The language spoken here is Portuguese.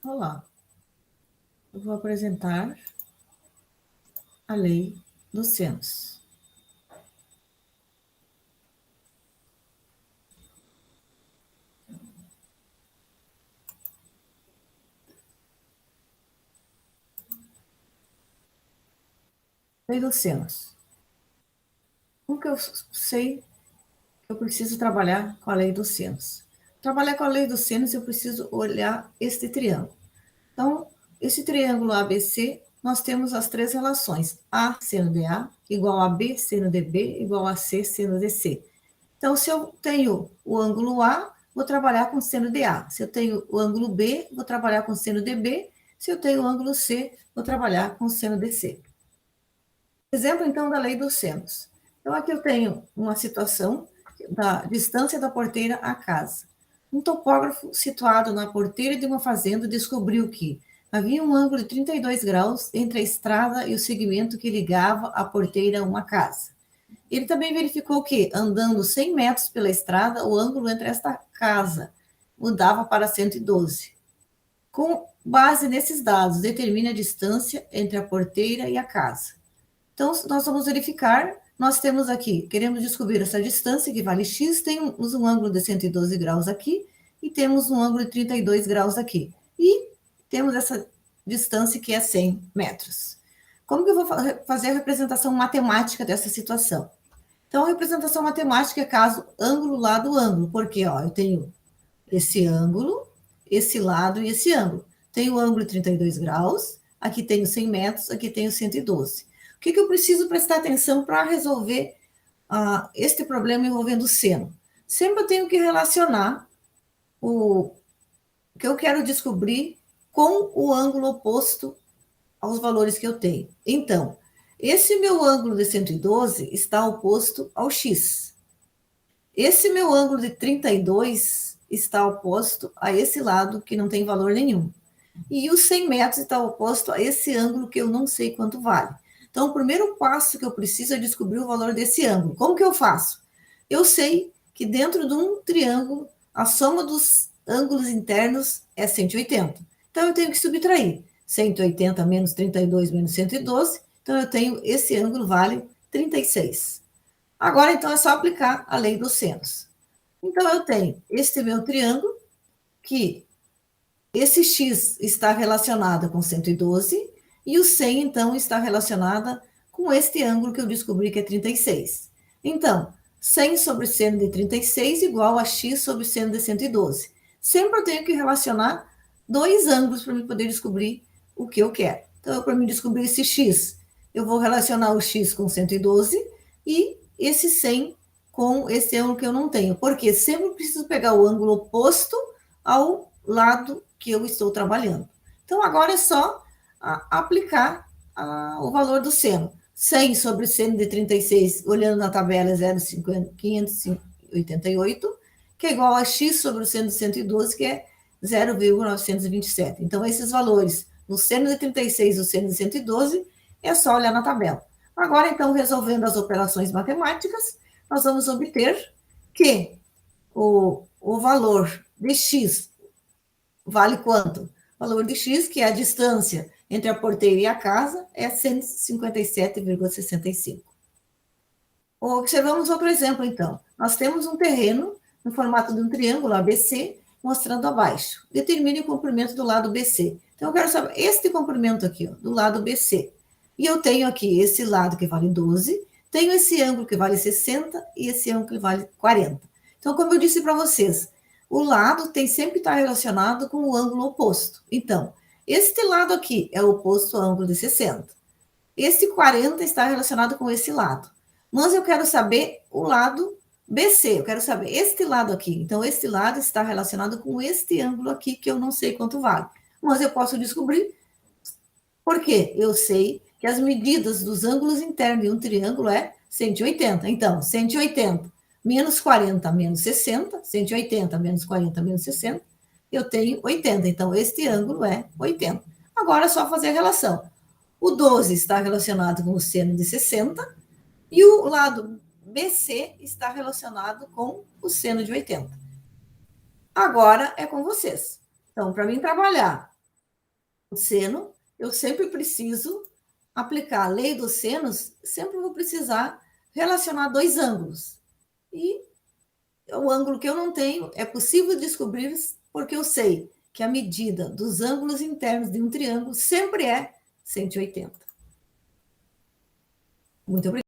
Olá, eu vou apresentar a lei dos senos. Lei dos senos. Como que eu sei que eu preciso trabalhar com a lei dos senos? Trabalhar com a lei dos senos, eu preciso olhar este triângulo. Então, esse triângulo ABC, nós temos as três relações. A seno de A igual a B seno de B igual a C seno de C. Então, se eu tenho o ângulo A, vou trabalhar com seno de A. Se eu tenho o ângulo B, vou trabalhar com seno de B. Se eu tenho o ângulo C, vou trabalhar com seno de C. Exemplo, então, da lei dos senos. Então, aqui eu tenho uma situação da distância da porteira à casa. Um topógrafo situado na porteira de uma fazenda descobriu que havia um ângulo de 32 graus entre a estrada e o segmento que ligava a porteira a uma casa. Ele também verificou que, andando 100 metros pela estrada, o ângulo entre esta casa mudava para 112. Com base nesses dados, determine a distância entre a porteira e a casa. Então, nós vamos verificar, nós temos aqui, queremos descobrir essa distância, que vale x, temos um ângulo de 112 graus aqui, e temos um ângulo de 32 graus aqui. E temos essa distância que é 100 metros. Como que eu vou fazer a representação matemática dessa situação? Então, a representação matemática é caso ângulo, lado, ângulo, porque ó, eu tenho esse ângulo, esse lado e esse ângulo. Tenho o ângulo de 32 graus, aqui tenho 100 metros, aqui tenho 112. O que eu preciso prestar atenção para resolver este problema envolvendo o seno? Sempre eu tenho que relacionar o que eu quero descobrir com o ângulo oposto aos valores que eu tenho. Então, esse meu ângulo de 112 está oposto ao x. Esse meu ângulo de 32 está oposto a esse lado que não tem valor nenhum. E os 100 metros está oposto a esse ângulo que eu não sei quanto vale. Então, o primeiro passo que eu preciso é descobrir o valor desse ângulo. Como que eu faço? Eu sei que dentro de um triângulo, a soma dos ângulos internos é 180. Então, eu tenho que subtrair 180 menos 32 menos 112. Então, eu tenho esse ângulo vale 36. Agora, então, é só aplicar a lei dos senos. Então, eu tenho este meu triângulo, que esse x está relacionado com 112, e o 100, então, está relacionada com este ângulo que eu descobri que é 36. Então, 100 sobre seno de 36 igual a x sobre seno de 112. Sempre eu tenho que relacionar dois ângulos para eu poder descobrir o que eu quero. Então, para mim descobrir esse x, eu vou relacionar o x com 112 e esse 100 com esse ângulo que eu não tenho. Porque sempre preciso pegar o ângulo oposto ao lado que eu estou trabalhando. Então, agora é só aplicar o valor do seno. 100 sobre seno de 36, olhando na tabela, é 0,588, que é igual a x sobre o seno de 112, que é 0,927. Então, esses valores no seno de 36 e o seno de 112, é só olhar na tabela. Agora, então, resolvendo as operações matemáticas, nós vamos obter que o valor de x vale quanto? O valor de x, que é a distância entre a porteira e a casa, é 157,65. Observamos outro exemplo, então. Nós temos um terreno no formato de um triângulo ABC, mostrando abaixo. Determine o comprimento do lado BC. Então, eu quero saber este comprimento aqui, ó, do lado BC. E eu tenho aqui esse lado que vale 12, tenho esse ângulo que vale 60 e esse ângulo que vale 40. Então, como eu disse para vocês, o lado tem sempre que estar relacionado com o ângulo oposto. Então, este lado aqui é oposto ao ângulo de 60. Este 40 está relacionado com esse lado. Mas eu quero saber o lado BC, eu quero saber este lado aqui. Então, este lado está relacionado com este ângulo aqui, que eu não sei quanto vale. Mas eu posso descobrir porque eu sei que as medidas dos ângulos internos de um triângulo é 180. Então, 180 menos 40 menos 60, 180 menos 40 menos 60, eu tenho 80. Então, este ângulo é 80. Agora é só fazer a relação. O 12 está relacionado com o seno de 60 e o lado BC está relacionado com o seno de 80. Agora é com vocês. Então, para mim trabalhar o seno, eu sempre preciso aplicar a lei dos senos, sempre vou precisar relacionar dois ângulos. E o ângulo que eu não tenho é possível descobrir porque eu sei que a medida dos ângulos internos de um triângulo sempre é 180. Muito obrigada.